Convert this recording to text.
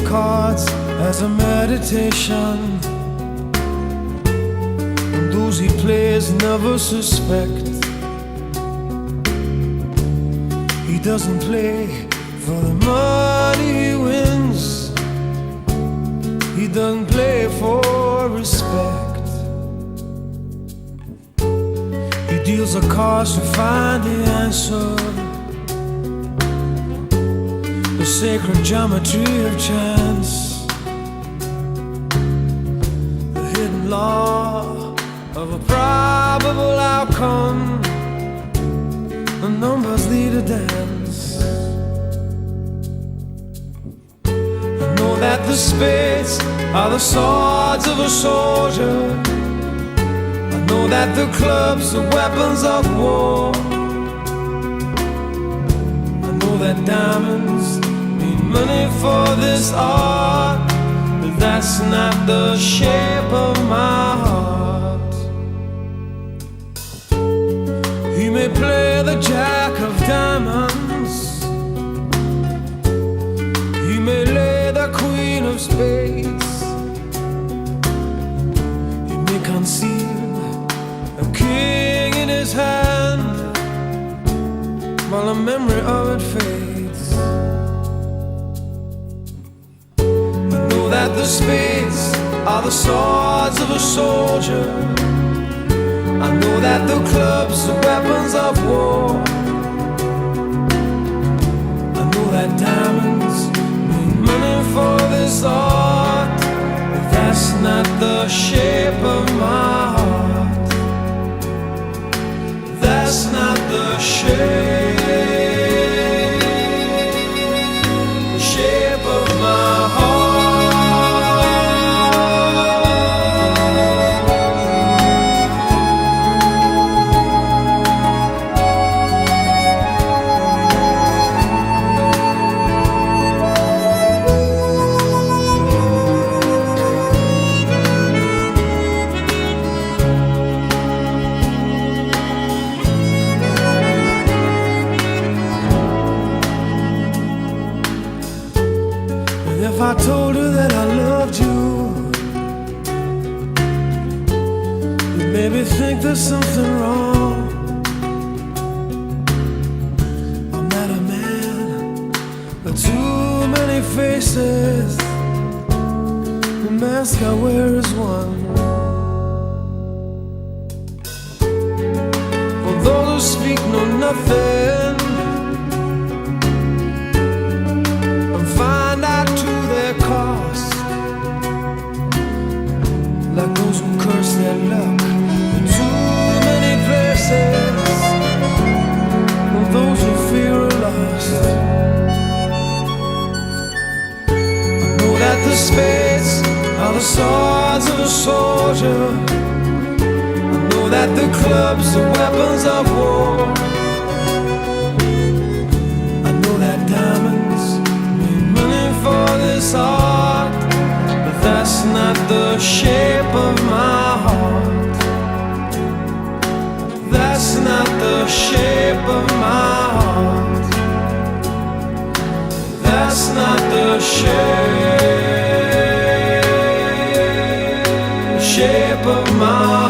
cards as a meditation, and those he plays never suspect. He doesn't play for the money he wins, he doesn't play for respect. He deals the cards to find the answer, the sacred geometry of chance, the hidden law of a probable outcome. The numbers lead a dance. I know that the spades are the swords of a soldier, I know that the clubs are weapons of war, I know that diamonds need money for this art, but that's not the shape of my heart. He may play the jack of diamonds, he may lay the queen of spades, he may conceal a king in his hand while the memory of it fades. I know that the spades are the swords of a soldier, I know that the clubs are weapons of war, I know that diamonds need money for this art, but that's not the shape of my heart. That's not the shape of my heart. If I told her that I loved you, you'd maybe think there's something wrong. I'm not a man with too many faces, the mask I wear is one. For those who speak know nothing and find out to their cost, like those who curse their luck in too many places, or those who fear are lost. I know that the spades are the swords of a soldier, I know that the clubs are weapons of war, I know that diamonds need money for this art, but that's not the shape of my heart. That's not the shape of my heart. That's not the shape of my heart.